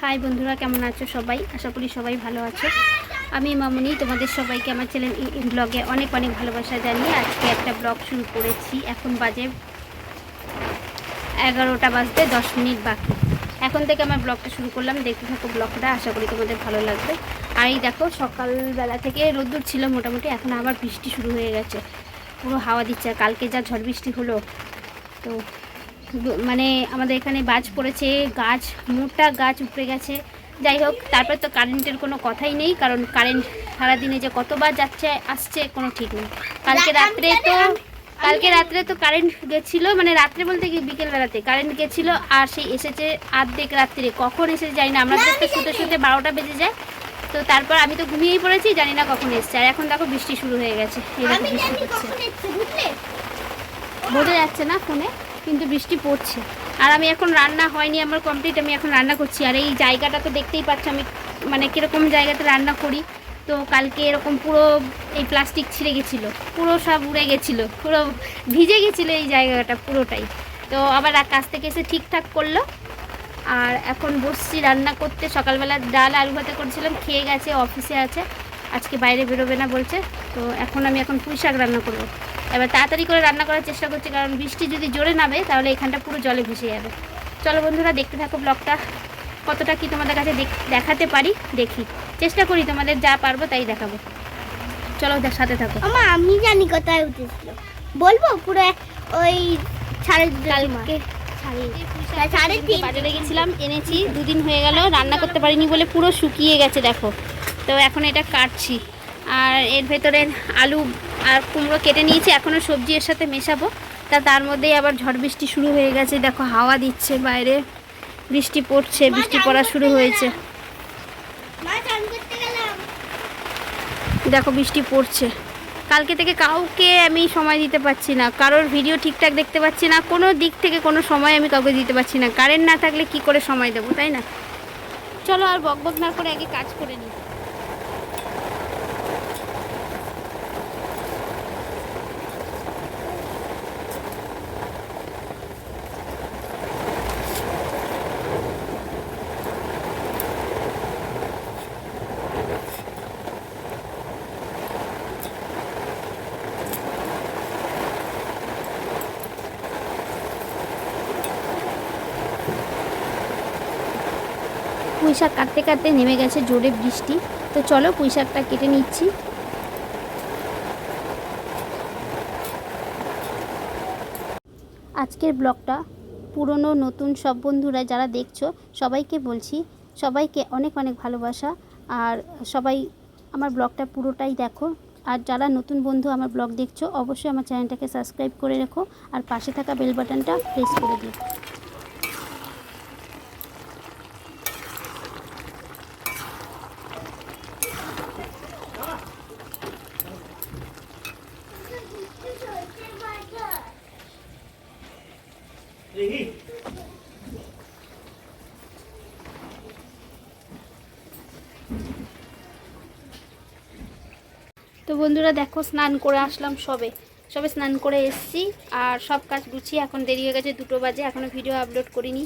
High বন্ধুরা, কেমন আছো সবাই? আশা করি সবাই ভালো আছো। আমি মামুনি তোমাদের সবাইকে আমার চ্যানেল ব্লগে অনেক অনেক ভালোবাসা জানিয়ে আজকে একটা ব্লগ শুরু করেছি। এখন বাজে 11টা বাজতে 10 মিনিট বাকি। এখন থেকে আমার ব্লগটা শুরু করলাম, দেখতে থাকো ব্লগটা, আশা করি তোমাদের ভালো লাগবে। আর এই দেখো, সকালবেলা থেকে রোদ্দুর ছিল মোটামুটি, এখন আবার বৃষ্টি শুরু হয়ে গেছে, পুরো হাওয়া দিচ্ছে। আর কালকে যা ঝড় বৃষ্টি হলো, তো মানে আমাদের এখানে বাজ পড়েছে, গাছ মোটা গাছ উপড়ে গেছে। যাই হোক, তারপর তো কারেন্টের কোনো কথাই নেই, কারণ কারেন্ট সারাদিনে যে কতবার যাচ্ছে আসছে কোনো ঠিক নেই। কালকে রাত্রে তো কারেন্ট গেছিলো, মানে রাত্রে বলতে কি বিকেলবেলাতে কারেন্ট গেছিলো, আর সেই এসেছে অর্ধেক রাত্রে। কখন এসেছে জানি না, আমাদের তো শুতে শুতে 12টা বেজে যায়। তো তারপর আমি তো ঘুমিয়েই পড়েছি, জানি না কখন এসছে। আর এখন দেখো বৃষ্টি শুরু হয়ে গেছে, এই দেখো বৃষ্টি পড়ছে, বোঝা যাচ্ছে না ফোনে, কিন্তু বৃষ্টি পড়ছে। আর আমি এখন রান্না হয়নি আমার কমপ্লিট, আমি এখন রান্না করছি। আর এই জায়গাটা তো দেখতেই পাচ্ছ আমি মানে কীরকম জায়গাতে রান্না করি। তো কালকে এরকম পুরো এই প্লাস্টিক ছিঁড়ে গেছিলো, পুরো সব উড়ে গেছিলো, পুরো ভিজে গেছিলো এই জায়গাটা পুরোটাই। তো আবার কাছ থেকে এসে ঠিকঠাক করলো। আর এখন বসছি রান্না করতে। সকালবেলা ডাল আলু ভাতে করেছিলাম, খেয়ে গেছে, অফিসে আছে, আজকে বাইরে বেরোবে না বলছে। তো আমি এখন পুঁই শাক রান্না করবো। এবার তাড়াতাড়ি করে রান্না করার চেষ্টা করছি, কারণ বৃষ্টি যদি জোরে নামে তাহলে এখানটা পুরো জলে ভেসে যাবে। চলো বন্ধুরা, দেখতে থাকো ব্লগটা, কতটা কি তোমাদের কাছে দেখাতে পারি দেখি, চেষ্টা করি তোমাদের যা পারবো তাই দেখাবো। চলো সাথে থাকো। আমি জানি কোথায় উঠেছিল, বলবো পুরো ওই বাজারে গেছিলাম, এনেছি, 2 দিন হয়ে গেল, রান্না করতে পারিনি বলে পুরো শুকিয়ে গেছে দেখো। তো এখন এটা কাটছি, আর এর ভেতরে আলু আর কুমড়ো কেটে নিয়েছি, এখনও সবজি এর সাথে মেশাবো। তার মধ্যেই আবার ঝড় বৃষ্টি শুরু হয়ে গেছে, দেখো হাওয়া দিচ্ছে, বাইরে বৃষ্টি পড়ছে, বৃষ্টি পড়া শুরু হয়েছে, দেখো বৃষ্টি পড়ছে। কালকে থেকে কাউকে আমি সময় দিতে পারছি না, কারোর ভিডিও ঠিকঠাক দেখতে পাচ্ছি না, কোনো দিক থেকে কোনো সময় আমি কাউকে দিতে পারছি না। কারেন্ট না থাকলে কি করে সময় দেবো, তাই না? চলো আর বকবক না করে আগে কাজ করে নিই। পুঁই শাক কাটতে কাটতে নেমে গেছে জোরে বৃষ্টি। তো চলো পুঁই শাকটা কেটে নিচ্ছি। আজকের ব্লগটা পুরনো নতুন সব বন্ধুরা যারা দেখছো সবাইকে বলছি, সবাইকে অনেক অনেক ভালোবাসা। আর সবাই আমার ব্লগটা পুরোটাই দেখো। আর যারা নতুন বন্ধু আমার ব্লগ দেখছো, অবশ্যই আমার চ্যানেলটাকে সাবস্ক্রাইব করে রেখো, আর পাশে থাকা বেল বাটনটা প্রেস করে দিও। তো বন্ধুরা দেখো, স্নান করে আসলাম, সবে স্নান করে এসেছি, আর সব কাজ গুছিয়ে এখন দেরি হয়ে গেছে, 2টো বাজে, এখনও ভিডিও আপলোড করিনি,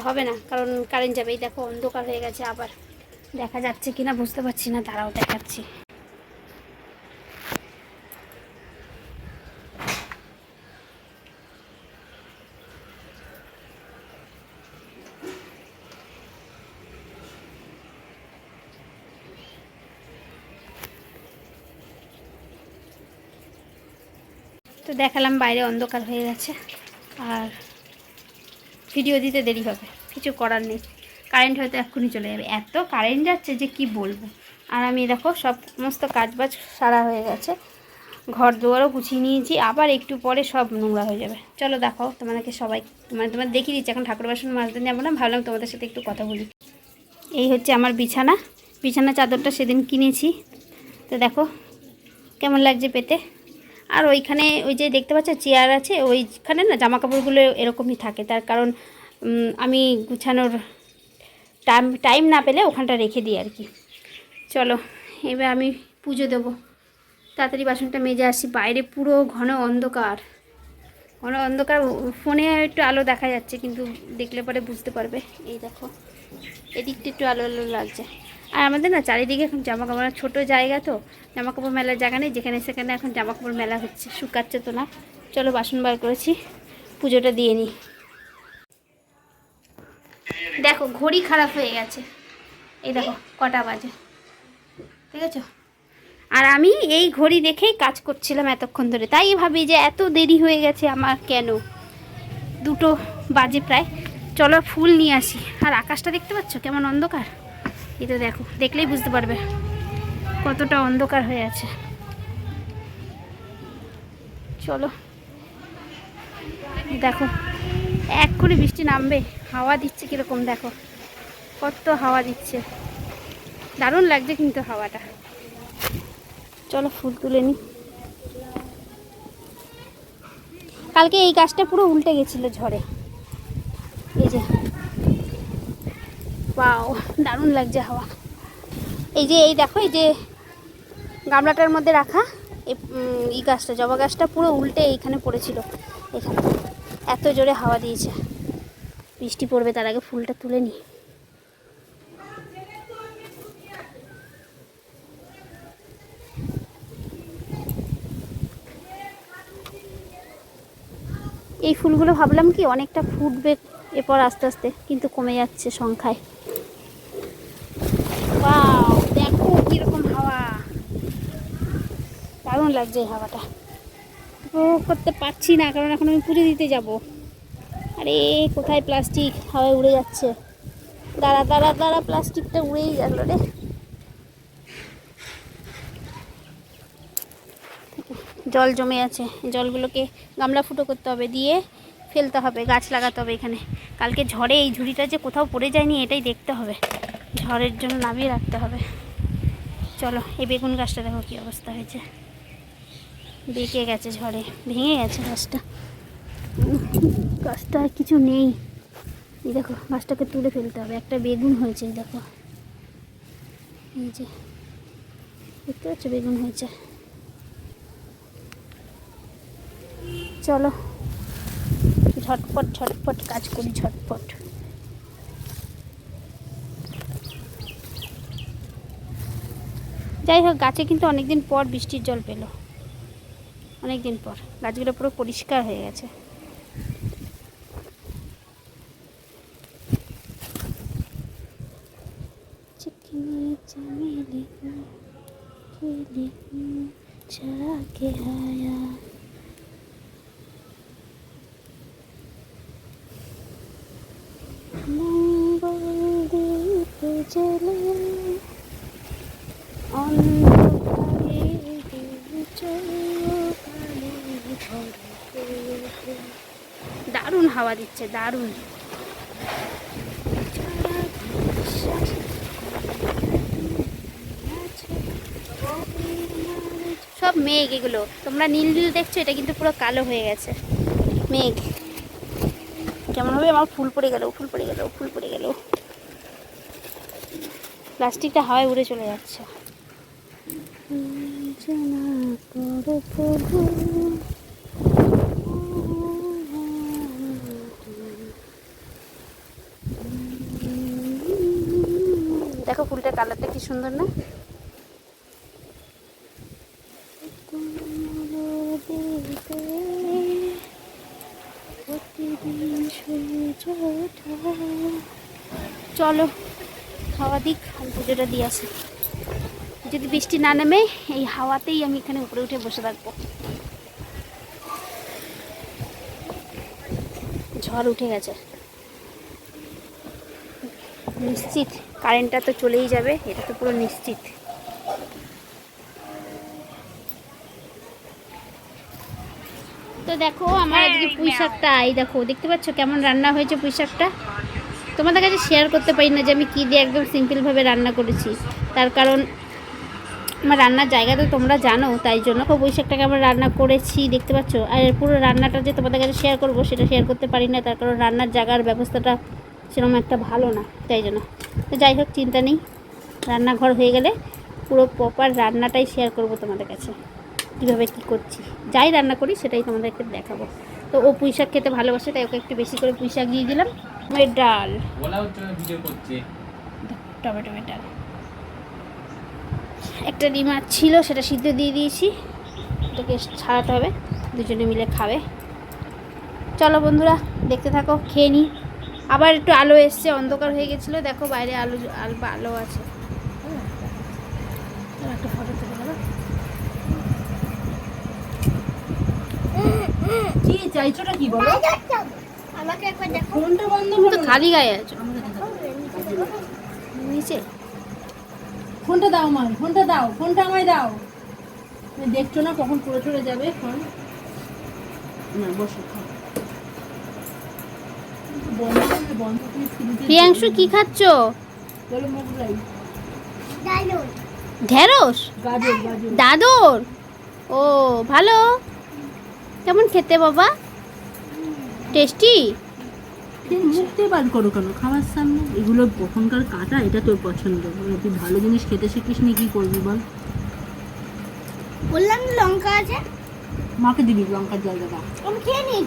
হবে না, কারণ কারেন্ট যাবে। এই দেখো অন্ধকার হয়ে গেছে, আবার দেখা যাচ্ছে কিনা বুঝতে পারছি না, দাঁড়াও দেখাচ্ছি। তো দেখালাম বাইরে অন্ধকার হয়ে গেছে, আর ভিডিও দিতে দেরি হবে, কিছু করার নেই। কারেন্ট হয়তো এক্ষুনি চলে যাবে, এত কারেন্ট যাচ্ছে যে কি বলবো। আর আমি দেখো সমস্ত কাজবাজ সারা হয়ে গেছে, ঘর দুয়ারও গুছিয়ে নিয়েছি, আবার একটু পরে সব নোংরা হয়ে যাবে। চলো দেখাও তোমাদেরকে, সবাই তোমার দেখিয়ে দিচ্ছি। এখন ঠাকুর বাসন মাজতে যাবো না, ভাবলাম তোমাদের সাথে একটু কথা বলি। এই হচ্ছে আমার বিছানা চাদরটা সেদিন কিনেছি, তো দেখো কেমন লাগছে পেতে। আর ওইখানে ওই যে দেখতে পাচ্ছ চেয়ার আছে, ওইখানে না জামা কাপড়গুলো এরকমই থাকে, তার কারণ আমি গুছানোর টাইম না পেলে ওখানটা রেখে দিই আর কি। চলো এবার আমি পুজো দেবো, তাড়াতাড়ি বাসনটা মেজে আসি। বাইরে পুরো ঘন অন্ধকার, ফোনে একটু আলো দেখা যাচ্ছে, কিন্তু দেখলে পরে বুঝতে পারবে। এই দেখো এদিকটা একটু আলো আলো লাগছে। আর আমাদের না চারিদিকে এখন জামা কাপড়, ছোটো জায়গা তো, জামা কাপড় মেলার জায়গা নেই, যেখানে সেখানে এখন জামা কাপড় মেলা হচ্ছে, শুকাচ্ছে তো না। চলো বাসন বার করেছি, পুজোটা দিয়ে নিই। দেখো ঘড়ি খারাপ হয়ে গেছে, এই দেখো কটা বাজে, ঠিক আছে? আর আমি এই ঘড়ি দেখেই কাজ করছিলাম এতক্ষণ ধরে, তাই ভাবি যে এত দেরি হয়ে গেছে আমার কেন, 2টো বাজে প্রায়। চলো ফুল নিয়ে আসি। আর আকাশটা দেখতে পাচ্ছ কেমন অন্ধকার, এটা দেখো, দেখলেই বুঝতে পারবে কতটা অন্ধকার হয়ে আছে। চলো দেখো এক্ষুনি বৃষ্টি নামবে, হাওয়া দিচ্ছে কীরকম দেখো, কত হাওয়া দিচ্ছে, দারুণ লাগছে কিন্তু হাওয়াটা। চলো ফুল তুলে নিই। কালকে এই গাছটা পুরো উল্টে গেছিলো ঝড়ে, এই যে বাও দারুণ লাগছে হাওয়া। এই যে এই দেখো, এই যে গামলাটার মধ্যে রাখা এই গাছটা, জবা গাছটা পুরো উল্টে এইখানে পড়েছিল, এখানে এত জোরে হাওয়া দিয়েছে। বৃষ্টি পড়বে, তার আগে ফুলটা তুলে নিই। এই ফুলগুলো ভাবলাম কি অনেকটা ফুটবে এরপর আস্তে আস্তে, কিন্তু কমে যাচ্ছে সংখ্যায়। বাও দেখো কীরকম হাওয়া, দারুণ লাগছে এই হাওয়াটা। উপভোগ করতে পারছি না, কারণ এখন আমি পুজো দিতে যাব। আরে কোথায় প্লাস্টিক, হাওয়ায় উড়ে যাচ্ছে, দাঁড়া দাঁড়া দাঁড়া, প্লাস্টিকটা উড়েই গেল রে। জল জমে আছে, জলগুলোকে গামলা ফুটো করতে হবে, দিয়ে ফেলতে হবে, গাছ লাগাতে হবে এখানে। কালকে ঝড়ে এই ঝুড়িটা যে কোথাও পড়ে যায়নি এটাই দেখতে হবে, ঝড়ের জন্য নামিয়ে রাখতে হবে। চলো এই বেগুন গাছটা দেখো কী অবস্থা হয়েছে, বেঁকে গেছে ঝড়ে, ভেঙে গেছে গাছটা, গাছটা আর কিছু নেই। এই দেখো গাছটাকে তুলে ফেলতে হবে, একটা বেগুন হয়েছে এই দেখো, এই যে দেখতে পাচ্ছ বেগুন হয়েছে। চলো ঝটপট ঝটপট কাজ করি, ঝটপট। যাই হোক গাছে কিন্তু অনেকদিন পর বৃষ্টির জল পেলো, অনেকদিন পর গাছগুলো পুরো পরিষ্কার হয়ে গেছে। দারুণ হাওয়া দিচ্ছে, দারুণ। সব মেঘ, এগুলো তোমরা নীল নীল দেখছো, এটা কিন্তু পুরো কালো হয়ে গেছে মেঘ। কেমন হবে, আমার ফুল পড়ে গেল, ফুল পড়ে গেল, ফুল পড়ে গেল, প্লাস্টিকটা হাওয়ায় উড়ে চলে যাচ্ছে। দেখো ফুলটার কালারটা কি সুন্দর না? চলো হাওয়া দিক, আমি পুজোটা দিয়ে আসি। যদি বৃষ্টি না নামে এই হাওয়াতেই আমি এখানে উপরে উঠে বসে থাকবো। ঝড় উঠে গেছে নিশ্চিত, কারেন্টটা তো চলেই যাবে, এটা তো পুরো নিশ্চিত। তো দেখো আমার আজকে পুঁই শাকটা, এই দেখো দেখতে পাচ্ছ কেমন রান্না হয়েছে পুঁই শাকটা। তোমাদের কাছে শেয়ার করতে পারি না যে আমি কী দিয়ে একদম সিম্পলভাবে রান্না করেছি, তার কারণ আমার রান্নার জায়গা তো তোমরা জানো, তাই জন্য পুঁই শাকটাকে আমরা রান্না করেছি দেখতে পাচ্ছ। আর পুরো রান্নাটা যে তোমাদের কাছে শেয়ার করবো সেটা শেয়ার করতে পারি না, তার কারণ রান্নার জায়গার ব্যবস্থাটা সেরকম একটা ভালো না, তাই জন্য। তো যাই হোক চিন্তা নেই, রান্নাঘর হয়ে গেলে পুরো প্রপার রান্নাটাই শেয়ার করব তোমাদের কাছে, কীভাবে কী করছি, যাই রান্না করি সেটাই তোমাদেরকে দেখাবো। তো ও পুঁই শাক খেতে ভালোবাসে, তাই ওকে একটু বেশি করে পুঁই শাক দিয়ে দিলাম। টমেটোর ডাল, বলা হচ্ছে ভিডিও করছে। টমেটোর ডাল। একটা ডিম আর ছিল, সেটা সিদ্ধ দিয়ে দিয়েছি, এটাকে ছাড়াতে হবে, দুজনে মিলে খাবে। চলো বন্ধুরা দেখতে থাকো, খেয়ে নিই। আবার একটু আলো এসছে, অন্ধকার হয়ে গেছিলো, দেখো বাইরে আলো আলো আছে। একটা ফটো তুলে দেবো। কি চাইছোটা কি বলো? আমাকে একবার দেখো। ফোনটা বন্ধ তুমি তো করো না। খালি গায়ে আছো নিচে। ফোনটা দাও আমার, ফোনটা দাও, ফোনটা আমায় দাও। তুমি দেখছো না কখন পড়ে চলে যাবে ফোন? না বসো খাও। বন্ধ করলে বন্ধ করে ফ্রিজে প্রিয়াংশু কি খাচ্ছ? বলো মোগলাই, ডাইনোস। ঢেঁড়স, গাজর গাজর। দাদর। ও ভালো, কেমন খেতে বাবা? টেস্টি? মুখতে বার করো কেন খাওয়ার সামনে? এগুলো কখনকার কাটা, এটা তোর পছন্দ। তুই ভালো জিনিস খেতে শিখিস নি, কি করবি বল? বললাম না লঙ্কা আছে, মাকে দিবি লঙ্কার জায়গাটা। আমি খেয়ে নিই।